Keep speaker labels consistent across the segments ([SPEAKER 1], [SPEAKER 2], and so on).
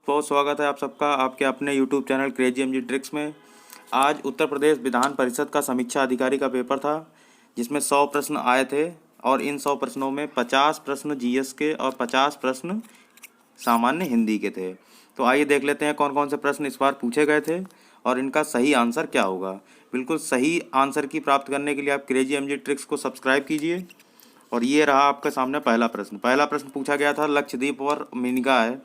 [SPEAKER 1] बहुत स्वागत है आप सबका आपके अपने YouTube channel crazy MG tricks में। आज उत्तर प्रदेश विधान परिषद का समीक्षा अधिकारी का पेपर था जिसमें 100 प्रश्न आए थे और इन 100 प्रश्नों में 50 प्रश्न जीएस के और 50 प्रश्न सामान्य हिंदी के थे। तो आइए देख लेते हैं कौन कौन से प्रश्न इस बार पूछे गए थे और इनका सही आंसर क्या होगा। बिल्कुल सही आंसर की प्राप्त करने के लिए आप क्रेजी एमजी ट्रिक्स को सब्सक्राइब कीजिए। और ये रहा आपके सामने पहला प्रश्न पूछा गया था, लक्षद्वीप और मिनिकॉय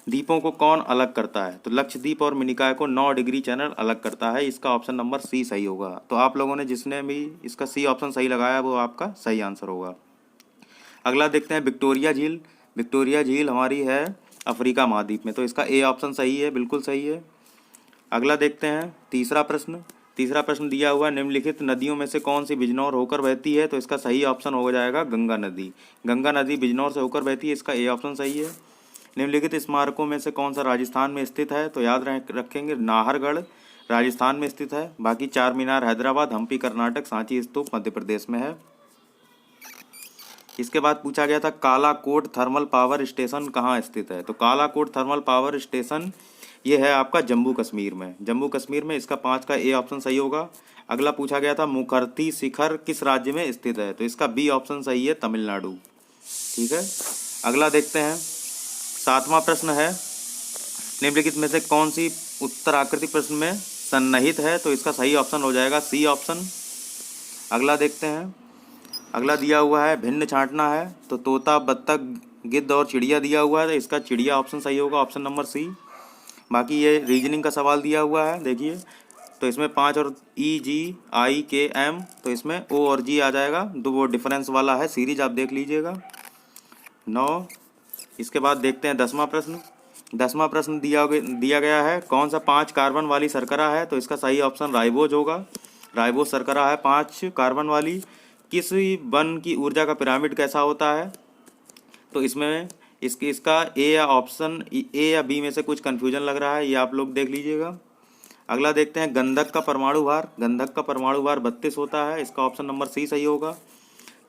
[SPEAKER 1] द्वीपों को कौन अलग करता है। तो लक्षद्वीप और मिनिकॉय को 9 डिग्री चैनल अलग करता है। इसका ऑप्शन नंबर सी सही होगा। तो आप लोगों ने जिसने भी इसका सी ऑप्शन सही लगाया वो आपका सही आंसर होगा। अगला देखते हैं विक्टोरिया झील। विक्टोरिया झील हमारी है अफ्रीका महाद्वीप में, तो इसका ए ऑप्शन सही है, बिल्कुल सही है। अगला देखते हैं तीसरा प्रश्न दिया हुआ, निम्नलिखित नदियों में से कौन सी बिजनौर होकर बहती है। तो इसका सही ऑप्शन हो जाएगा गंगा नदी। गंगा नदी बिजनौर से होकर बहती है, इसका ए ऑप्शन सही है। निम्नलिखित स्मारकों में से कौन सा राजस्थान में स्थित है। तो याद रखेंगे नाहरगढ़ राजस्थान में स्थित है। बाकी चार मीनार हैदराबाद, हम्पी कर्नाटक, सांची स्तूप मध्य प्रदेश में है। इसके बाद पूछा गया था कालाकोट थर्मल पावर स्टेशन कहाँ स्थित है। तो कालाकोट थर्मल पावर स्टेशन ये है आपका जम्मू कश्मीर में। इसका 5 का ए ऑप्शन सही होगा। अगला पूछा गया था मुखर्ती शिखर किस राज्य में स्थित है। तो इसका बी ऑप्शन सही है, तमिलनाडु। ठीक है, अगला देखते हैं। 7वां प्रश्न है, निम्नलिखित में से कौन सी उत्तराकृति प्रश्न में सन्निहित है। तो इसका सही ऑप्शन हो जाएगा सी ऑप्शन। अगला देखते हैं। अगला दिया हुआ है भिन्न छांटना है, तो तोता, बत्तख, गिद्ध और चिड़िया दिया हुआ है। तो इसका चिड़िया ऑप्शन सही होगा, ऑप्शन नंबर सी। बाकी ये रीजनिंग का सवाल दिया हुआ है, देखिए। तो इसमें 5 और ई जी आई के एम, तो इसमें ओ और जी आ जाएगा। दो वो डिफरेंस वाला है, सीरीज आप देख लीजिएगा। 9। इसके बाद देखते हैं 10वां प्रश्न दिया गया है, कौन सा 5 कार्बन वाली शर्करा है। तो इसका सही ऑप्शन राइबोज होगा। राइबोज शर्करा है 5 कार्बन वाली। किस वन की ऊर्जा का पिरामिड कैसा होता है। तो इसमें इसका ए या बी में से कुछ कन्फ्यूजन लग रहा है, ये आप लोग देख लीजिएगा। अगला देखते हैं गंधक का परमाणु भार 32 होता है। इसका ऑप्शन नंबर सी सही होगा।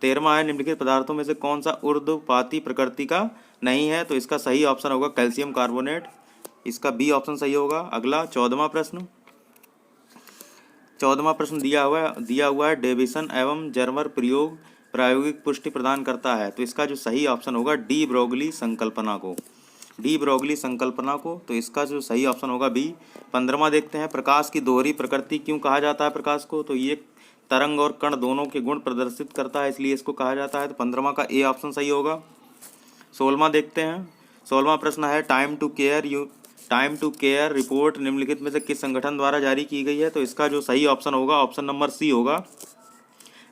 [SPEAKER 1] 13वां है, निम्नलिखित पदार्थों में से कौन सा ऊर्ध्वपाती प्रकृति का नहीं है। तो इसका सही ऑप्शन होगा कैल्शियम कार्बोनेट। इसका बी ऑप्शन सही होगा। अगला 14वां प्रश्न दिया हुआ है डेविसन एवं जर्मर प्रयोग प्रायोगिक पुष्टि प्रदान करता है। तो इसका जो सही ऑप्शन होगा डी ब्रोगली संकल्पना को। तो इसका जो सही ऑप्शन होगा बी। 15वां देखते हैं, प्रकाश की दोहरी प्रकृति क्यों कहा जाता है प्रकाश को। तो ये तरंग और कण दोनों के गुण प्रदर्शित करता है, इसलिए इसको कहा जाता है। तो 15वां का ए ऑप्शन सही होगा। 16वां देखते हैं। 16वां प्रश्न है टाइम टू केयर रिपोर्ट निम्नलिखित में से किस संगठन द्वारा जारी की गई है। तो इसका जो सही ऑप्शन होगा ऑप्शन नंबर सी होगा,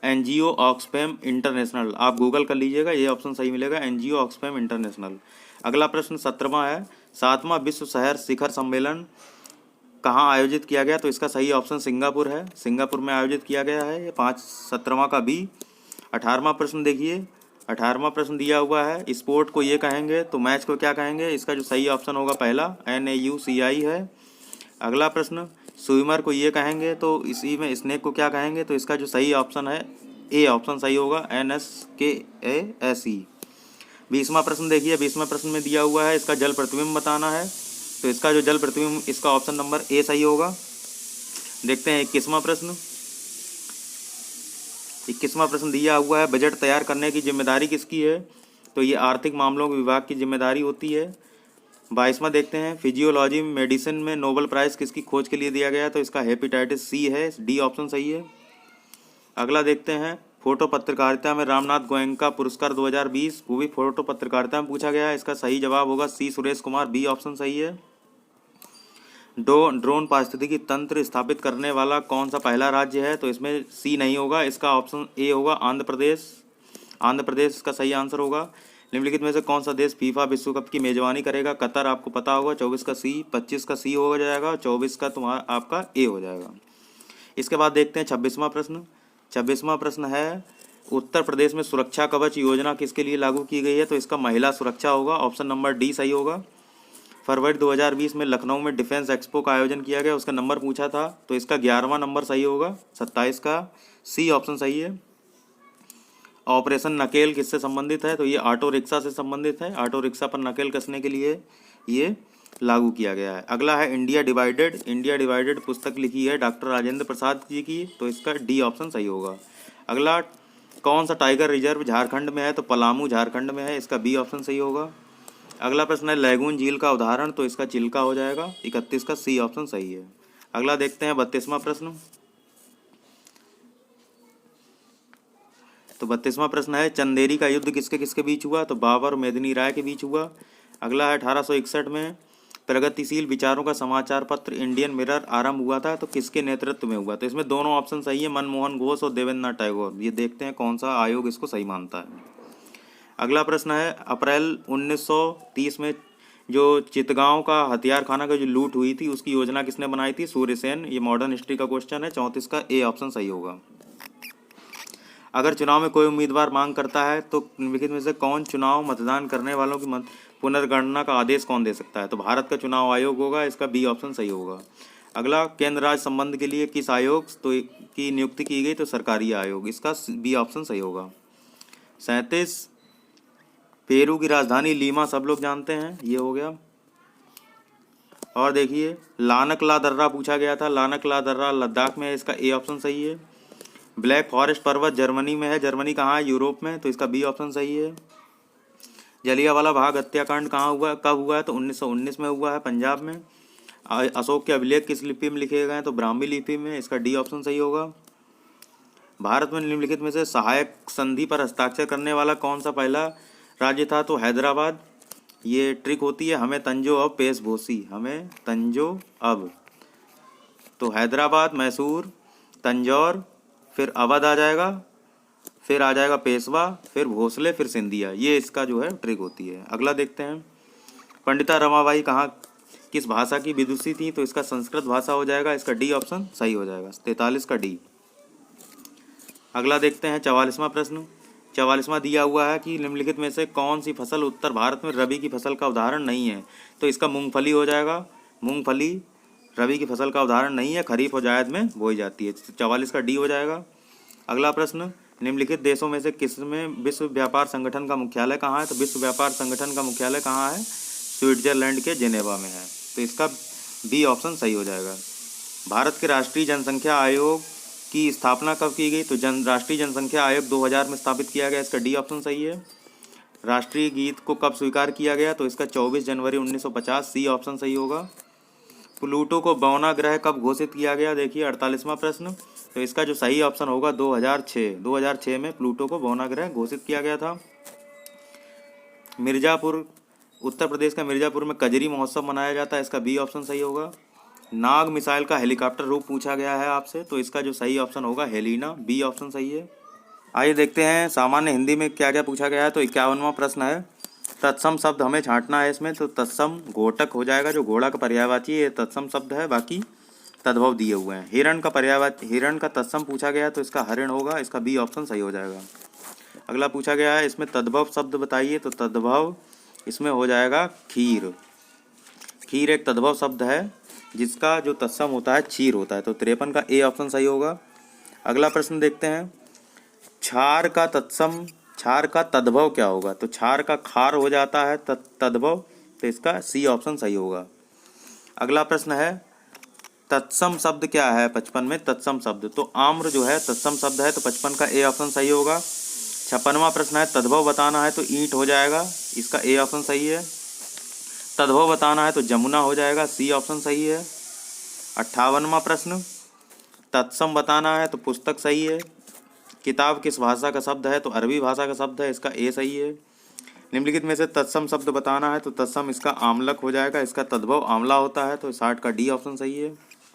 [SPEAKER 1] एनजीओ ऑक्सफैम इंटरनेशनल। आप गूगल कर लीजिएगा, ये ऑप्शन सही मिलेगा, एनजीओ ऑक्सफैम इंटरनेशनल। अगला प्रश्न 17वां है, 7वां विश्व शहर शिखर सम्मेलन कहाँ आयोजित किया गया। तो इसका सही ऑप्शन सिंगापुर है, सिंगापुर में आयोजित किया गया है। ये 17वां का बी। 18वां प्रश्न देखिए, 18वां प्रश्न दिया हुआ है स्पोर्ट को ये कहेंगे तो मैच को क्या कहेंगे। इसका जो सही ऑप्शन होगा पहला NAUCI है। अगला प्रश्न स्विमर को ये कहेंगे तो इसी में स्नेक को क्या कहेंगे। तो इसका जो सही ऑप्शन है ए ऑप्शन सही होगा, NSKASE। 20वां प्रश्न देखिए, 20वें प्रश्न में दिया हुआ है इसका जल प्रतिबिंब बताना है। तो इसका जो जल प्रतिबिंब इसका ऑप्शन नंबर ए सही होगा। देखते हैं 21वां प्रश्न दिया हुआ है बजट तैयार करने की जिम्मेदारी किसकी है। तो ये आर्थिक मामलों के विभाग की जिम्मेदारी होती है। 22वां देखते हैं फिजियोलॉजी मेडिसिन में नोबेल प्राइज़ किसकी खोज के लिए दिया गया। तो इसका हेपेटाइटिस सी है, डी ऑप्शन सही है। अगला देखते हैं फोटो पत्रकारिता में रामनाथ गोयनका पुरस्कार 2020 वो भी फोटो पत्रकारिता में पूछा गया है। इसका सही जवाब होगा सी सुरेश कुमार, बी ऑप्शन सही है। ड्रोन पारिस्थितिकी तंत्र स्थापित करने वाला कौन सा पहला राज्य है। तो इसमें सी नहीं होगा, इसका ऑप्शन ए होगा आंध्र प्रदेश इसका सही आंसर होगा। निम्नलिखित में से कौन सा देश फीफा विश्व कप की मेजबानी करेगा। कतर, आपको पता होगा, 24 का सी, 25 का सी हो जाएगा, 24 का तुम्हारा आपका ए हो जाएगा। इसके बाद देखते हैं 26वां प्रश्न है उत्तर प्रदेश में सुरक्षा कवच योजना किसके लिए लागू की गई है। तो इसका महिला सुरक्षा होगा, ऑप्शन नंबर डी सही होगा। फरवरी 2020 में लखनऊ में डिफेंस एक्सपो का आयोजन किया गया, उसका नंबर पूछा था। तो इसका 11वां नंबर सही होगा, 27 का सी ऑप्शन सही है। ऑपरेशन नकेल किससे संबंधित है। तो ये ऑटो रिक्शा से संबंधित है। ऑटो रिक्शा पर नकेल कसने के लिए ये लागू किया गया है। अगला है इंडिया डिवाइडेड। इंडिया डिवाइडेड पुस्तक लिखी है डॉक्टर राजेंद्र प्रसाद जी की, तो इसका डी ऑप्शन सही होगा। अगला, कौन सा टाइगर रिजर्व झारखंड में है, तो पलामू झारखंड में है, इसका बी ऑप्शन सही होगा। अगला प्रश्न है लैगून झील का उदाहरण, तो इसका चिल्का हो जाएगा, 31 का सी ऑप्शन सही है। अगला देखते हैं 32वां प्रश्न। तो 32वां प्रश्न है चंदेरी का युद्ध किसके किसके बीच हुआ, तो बाबर और मेदिनी राय के बीच हुआ। अगला है 1861 में प्रगतिशील विचारों का समाचार पत्र इंडियन मिरर आरंभ हुआ था, तो किसके नेतृत्व में हुआ, तो इसमें दोनों ऑप्शन सही है, मनमोहन घोष और देवेंद्रनाथ टैगोर। ये देखते हैं कौन सा आयोग इसको सही मानता है। अगला प्रश्न है अप्रैल 1930 में जो चितगांव का हथियार खाना का जो लूट हुई थी उसकी योजना किसने बनाई थी, सूर्यसेन। ये मॉडर्न हिस्ट्री का क्वेश्चन है, 34 का ए ऑप्शन सही होगा। अगर चुनाव में कोई उम्मीदवार मांग करता है तो निम्नलिखित में से कौन चुनाव मतदान करने वालों की पुनर्गणना का आदेश कौन दे सकता है, तो भारत का चुनाव आयोग होगा, इसका बी ऑप्शन सही होगा। अगला, केंद्र राज्य संबंध के लिए किस आयोग की नियुक्ति की गई, तो सरकारी आयोग, इसका बी ऑप्शन सही होगा। 37, पेरू की राजधानी लीमा सब लोग जानते हैं, ये हो गया। और देखिए लानक ला दर्रा पूछा गया था, लानक ला दर्रा लद्दाख में है, इसका ए ऑप्शन सही है। ब्लैक फॉरेस्ट पर्वत जर्मनी में है, जर्मनी कहाँ है, यूरोप में, तो इसका बी ऑप्शन सही है। जलियांवाला बाग हत्याकांड कहाँ हुआ, कब हुआ है, तो 1919 में हुआ है, पंजाब में। अशोक के अभिलेख किस लिपि में लिखे गए हैं, तो ब्राह्मी लिपि में, इसका डी ऑप्शन सही होगा। भारत में निम्नलिखित में से सहायक संधि पर हस्ताक्षर करने वाला कौन सा पहला राज्य था, तो हैदराबाद। ये ट्रिक होती है, हमें तंजो अब पेश भोसी, हमें तंजो अब, तो हैदराबाद, मैसूर, तंजौर, फिर अवध आ जाएगा, फिर आ जाएगा पेशवा, फिर भोसले, फिर सिंधिया, ये इसका जो है ट्रिक होती है। अगला देखते हैं पंडिता रमाबाई कहाँ किस भाषा की विदुषी थी, तो इसका संस्कृत भाषा हो जाएगा, इसका डी ऑप्शन सही हो जाएगा, 43 का डी। अगला देखते हैं 44वां प्रश्न। 44वां दिया हुआ है कि निम्नलिखित में से कौन सी फसल उत्तर भारत में रबी की फसल का उदाहरण नहीं है, तो इसका मूंगफली हो जाएगा। मूंगफली रबी की फसल का उदाहरण नहीं है, खरीफ और जायद में बोई जाती है, 44 का डी हो जाएगा। अगला प्रश्न, निम्नलिखित देशों में से किस में विश्व व्यापार संगठन का मुख्यालय कहाँ है, तो विश्व व्यापार संगठन का मुख्यालय कहाँ है, स्विट्जरलैंड के जेनेवा में है, तो इसका बी ऑप्शन सही हो जाएगा। भारत के राष्ट्रीय जनसंख्या आयोग की स्थापना कब की गई, तो राष्ट्रीय जनसंख्या आयोग 2000 में स्थापित किया गया, इसका डी ऑप्शन सही है। राष्ट्रीय गीत को कब स्वीकार किया गया, तो इसका 24 जनवरी 1950, सी ऑप्शन सही होगा। प्लूटो को बौना ग्रह कब घोषित किया गया, देखिए 48वां प्रश्न, तो इसका जो सही ऑप्शन होगा 2006 में प्लूटो को बौना ग्रह घोषित किया गया था। मिर्जापुर, उत्तर प्रदेश का मिर्जापुर में कजरी महोत्सव मनाया जाता है, इसका बी ऑप्शन सही होगा। नाग मिसाइल का हेलीकॉप्टर रूप पूछा गया है आपसे, तो इसका जो सही ऑप्शन होगा हेलिना, बी ऑप्शन सही है। आइए देखते हैं सामान्य हिंदी में क्या क्या पूछा गया है। तो 51वां प्रश्न है तत्सम शब्द हमें छांटना है इसमें, तो तत्सम घोटक हो जाएगा, जो घोड़ा का पर्यायवाची ये तत्सम शब्द है, बाकी तद्भव दिए हुए हैं। हिरण का पर्यायवाची, हिरण का तत्सम पूछा गया है, तो इसका हरिण होगा, इसका बी ऑप्शन सही हो जाएगा। अगला पूछा गया है इसमें तद्भव शब्द बताइए, तो तद्भव इसमें हो जाएगा खीर। खीर एक तद्भव शब्द है जिसका जो तत्सम होता है क्षीर होता है, तो 53 का ए ऑप्शन सही होगा। अगला प्रश्न देखते हैं क्षार का तत्सम, क्षार का तद्भव क्या होगा, तो क्षार का खार हो जाता है तद्भव, तो इसका सी ऑप्शन सही होगा। अगला प्रश्न है तत्सम शब्द क्या है 55 में, तत्सम शब्द, तो आम्र जो है तत्सम शब्द है, तो 55 का ए ऑप्शन सही होगा। 56वां प्रश्न है तद्भव बताना है, तो ईंट हो जाएगा, इसका ए ऑप्शन सही है। तद्भव बताना है तो जमुना हो जाएगा, सी ऑप्शन सही है। 58वां प्रश्न तत्सम बताना है, तो पुस्तक सही है। किताब किस भाषा का शब्द है, तो अरबी भाषा का शब्द है, इसका ए सही है। निम्नलिखित में से तत्सम शब्द बताना है, तो तत्सम इसका आमलक हो जाएगा, इसका तद्भव आंवला होता है, तो 60 का डी ऑप्शन सही है।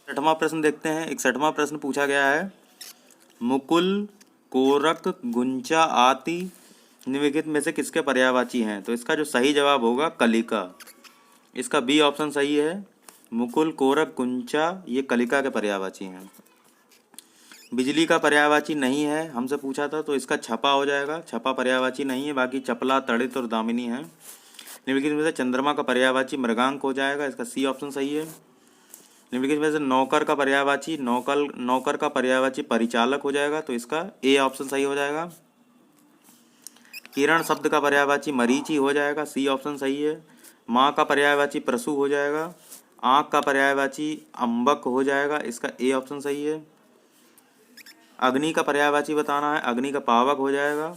[SPEAKER 1] 61वां प्रश्न देखते हैं। 61वां प्रश्न पूछा गया है मुकुल, कोरक, गुंचा, आती निम्नलिखित में से किसके पर्यायवाची हैं, तो इसका जो सही जवाब होगा कलिका, इसका बी ऑप्शन सही है। मुकुल, कोरक, गुंचा ये कलिका के पर्यायवाची हैं। बिजली का पर्यायवाची नहीं है, हमसे पूछा था, तो इसका छपा हो जाएगा, छपा पर्यायवाची नहीं है, बाकी चपला, तड़ित और दामिनी है। निम्नलिखित में से चंद्रमा का पर्यायवाची मृगांक हो जाएगा, इसका सी ऑप्शन सही है। निम्नलिखित में से नौकर का पर्यायवाची, नौकर का पर्यायवाची परिचालक हो जाएगा, तो इसका ए ऑप्शन सही हो जाएगा। किरण शब्द का पर्यायवाची मरीचि हो जाएगा, सी ऑप्शन सही है। माँ का पर्यायवाची प्रसु हो जाएगा। आँख का पर्यायवाची अम्बक हो जाएगा, इसका ए ऑप्शन सही है। अग्नि का पर्यायवाची बताना है, अग्नि का पावक हो जाएगा।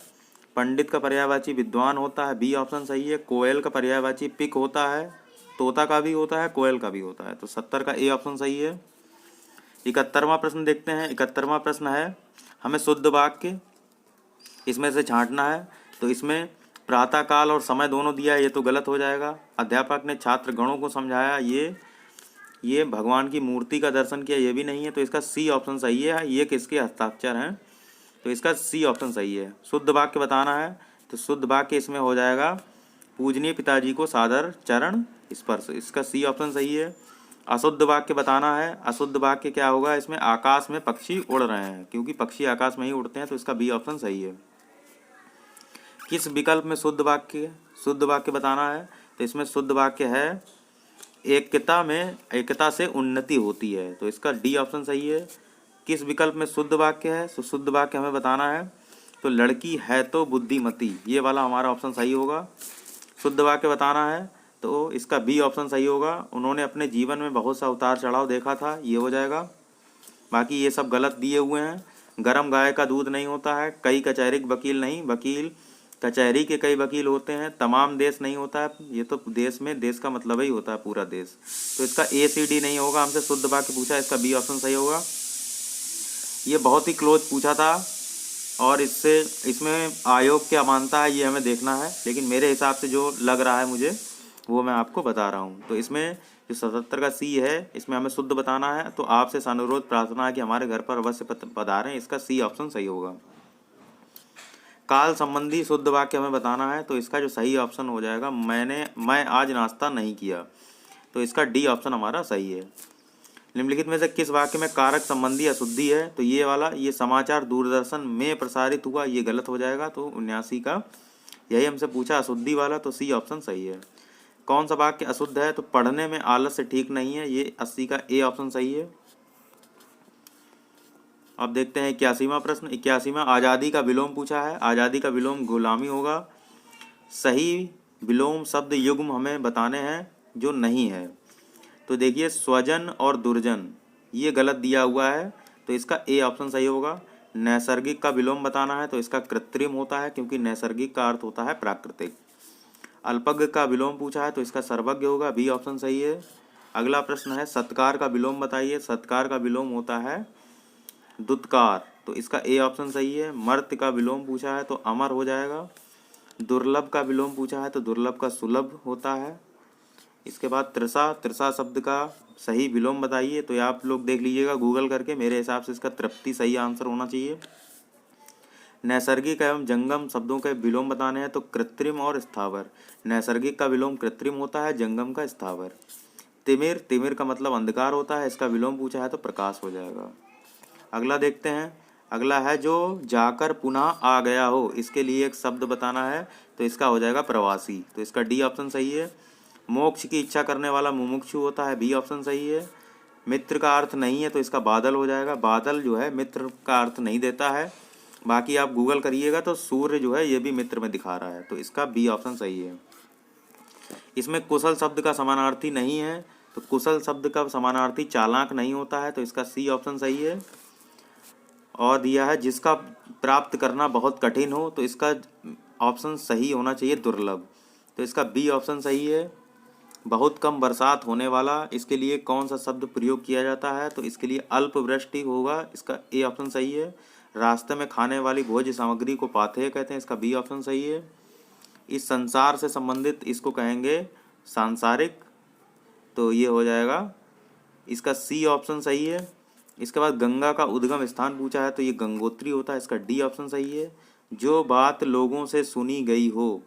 [SPEAKER 1] पंडित का पर्यायवाची विद्वान होता है, बी ऑप्शन सही है। कोयल का पर्यायवाची पिक होता है, तोता का भी होता है, कोयल का भी होता है, तो 70 का ए ऑप्शन सही है। 71वां प्रश्न देखते हैं। 71वां प्रश्न है, हमें शुद्ध वाक्य इसमें से छांटना है। तो इसमें प्रातःकाल और समय दोनों दिया है, ये तो गलत हो जाएगा। अध्यापक ने छात्र गणों को समझाया, ये भगवान की मूर्ति का दर्शन किया, ये भी नहीं है, तो इसका सी ऑप्शन सही है। ये किसके हस्ताक्षर हैं, तो इसका सी ऑप्शन सही है। शुद्ध वाक्य बताना है, तो शुद्ध वाक्य इसमें हो जाएगा पूजनीय पिताजी को सादर चरण स्पर्श, इसका सी ऑप्शन सही है। अशुद्ध वाक्य बताना है, अशुद्ध वाक्य क्या होगा, इसमें आकाश में पक्षी उड़ रहे हैं, क्योंकि पक्षी आकाश में ही उड़ते हैं, तो इसका बी ऑप्शन सही है। किस विकल्प में शुद्ध वाक्य बताना है, तो इसमें शुद्ध वाक्य है एकता से उन्नति होती है, तो इसका डी ऑप्शन सही है। किस विकल्प में शुद्ध वाक्य है, तो शुद्ध वाक्य हमें बताना है, तो लड़की है तो बुद्धिमती, ये वाला हमारा ऑप्शन सही होगा। शुद्ध वाक्य बताना है, तो इसका बी ऑप्शन सही होगा। उन्होंने अपने जीवन में बहुत सा उतार चढ़ाव देखा था, ये हो जाएगा। बाकी ये सब गलत दिए हुए हैं। गरम गाय का दूध नहीं होता है, कई कचहरी वकील नहीं, वकील कचहरी के कई वकील होते हैं, तमाम देश नहीं होता है, ये तो देश में देश का मतलब ही होता है पूरा देश, तो इसका ए सी डी नहीं होगा। हमसे शुद्ध वाक्य पूछा, इसका बी ऑप्शन सही होगा। ये बहुत ही क्लोज पूछा था और इसमें आयोग क्या मानता है ये हमें देखना है, लेकिन मेरे हिसाब से जो लग रहा है मुझे वो मैं आपको बता रहा हूँ। तो इसमें जो 77 का सी है, इसमें हमें शुद्ध बताना है, तो आपसे अनुरोध प्रार्थना है कि हमारे घर पर अवश्य पधारें, इसका सी ऑप्शन सही होगा। काल संबंधी शुद्ध वाक्य हमें बताना है, तो इसका जो सही ऑप्शन हो जाएगा मैं आज नाश्ता नहीं किया, तो इसका डी ऑप्शन हमारा सही है। निम्नलिखित में से किस वाक्य में कारक संबंधी अशुद्धि है, तो ये वाला, ये समाचार दूरदर्शन में प्रसारित हुआ, ये गलत हो जाएगा, तो 79 का यही हमसे पूछा अशुद्धि वाला, तो सी ऑप्शन सही है। कौन सा वाक्य अशुद्ध है, तो पढ़ने में आलस्य ठीक नहीं है, ये 80 का ए ऑप्शन सही है। अब देखते हैं 81वां प्रश्न। 81वां, आज़ादी का विलोम पूछा है, आज़ादी का विलोम गुलामी होगा। सही विलोम शब्द युग्म हमें बताने हैं जो नहीं है, तो देखिए स्वजन और दुर्जन, ये गलत दिया हुआ है, तो इसका ए ऑप्शन सही होगा। नैसर्गिक का विलोम बताना है, तो इसका कृत्रिम होता है, क्योंकि नैसर्गिक का अर्थ होता है प्राकृतिक। अल्पज्ञ का विलोम पूछा है, तो इसका सर्वज्ञ होगा, बी ऑप्शन सही है। अगला प्रश्न है सत्कार का विलोम बताइए, सत्कार का विलोम होता है दुत्कार, तो इसका ए ऑप्शन सही है। मर्त्य का विलोम पूछा है, तो अमर हो जाएगा। दुर्लभ का विलोम पूछा है, तो दुर्लभ का सुलभ होता है। इसके बाद त्रिषा शब्द का सही विलोम बताइए, तो ये आप लोग देख लीजिएगा गूगल करके, मेरे हिसाब से इसका तृप्ति सही आंसर होना चाहिए। नैसर्गिक एवं जंगम शब्दों के विलोम बताने हैं, तो कृत्रिम और स्थावर, नैसर्गिक का विलोम कृत्रिम होता है, जंगम का स्थावर। तिमिर का मतलब अंधकार होता है, इसका विलोम पूछा है, तो प्रकाश हो जाएगा। अगला देखते हैं। अगला है जो जाकर पुनः आ गया हो, इसके लिए एक शब्द बताना है, तो इसका हो जाएगा प्रवासी, तो इसका डी ऑप्शन सही है। मोक्ष की इच्छा करने वाला मुमुक्षु होता है, बी ऑप्शन सही है। मित्र का अर्थ नहीं है, तो इसका बादल हो जाएगा, बादल जो है मित्र का अर्थ नहीं देता है। बाकी आप गूगल करिएगा तो सूर्य जो है ये भी मित्र में दिखा रहा है, तो इसका बी ऑप्शन सही है। इसमें कुशल शब्द का समानार्थी नहीं है, तो कुशल शब्द का समानार्थी चालाक नहीं होता है, तो इसका सी ऑप्शन सही है। और दिया है जिसका प्राप्त करना बहुत कठिन हो, तो इसका ऑप्शन सही होना चाहिए दुर्लभ, तो इसका बी ऑप्शन सही है। बहुत कम बरसात होने वाला, इसके लिए कौन सा शब्द प्रयोग किया जाता है, तो इसके लिए अल्प वृष्टि होगा, इसका ए ऑप्शन सही है। रास्ते में खाने वाली भोज्य सामग्री को पाथेय कहते हैं, इसका बी ऑप्शन सही है। इस संसार से संबंधित इसको कहेंगे सांसारिक, तो ये हो जाएगा, इसका सी ऑप्शन सही है। इसके बाद गंगा का उद्गम स्थान पूछा है, तो ये गंगोत्री होता है, इसका डी ऑप्शन सही है। जो बात लोगों से सुनी गई हो,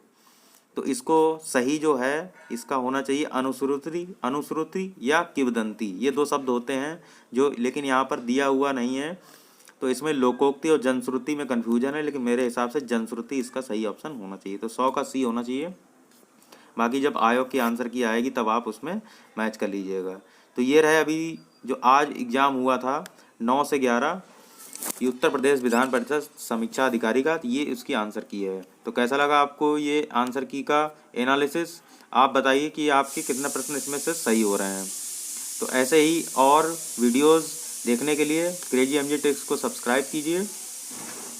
[SPEAKER 1] तो इसको सही जो है इसका होना चाहिए अनुश्रुति या किंवदंती, ये दो शब्द होते हैं जो, लेकिन यहाँ पर दिया हुआ नहीं है, तो इसमें लोकोक्ति और जनश्रुति में कन्फ्यूजन है, लेकिन मेरे हिसाब से जनश्रुति इसका सही ऑप्शन होना चाहिए, तो 100 का सी होना चाहिए। बाकी जब आयोग की आंसर की आएगी तब आप उसमें मैच कर लीजिएगा। तो ये रहे अभी जो आज एग्ज़ाम हुआ था 9 से 11, ये उत्तर प्रदेश विधान परिषद समीक्षा अधिकारी का, ये उसकी आंसर की है। तो तो कैसा लगा आपको ये आंसर की का एनालिसिस? आप बताइए कि आपके कितने प्रश्न इसमें से सही हो रहे हैं। तो ऐसे ही और वीडियोस देखने के लिए क्रेजी एमजी टिप्स को सब्सक्राइब कीजिए।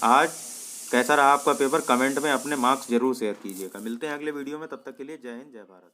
[SPEAKER 1] आज कैसा रहा आपका पेपर कमेंट में अपने मार्क्स जरूर शेयर कीजिएगा। मिलते हैं अगले वीडियो में, तब तक के लिए जय हिंद जय भारत।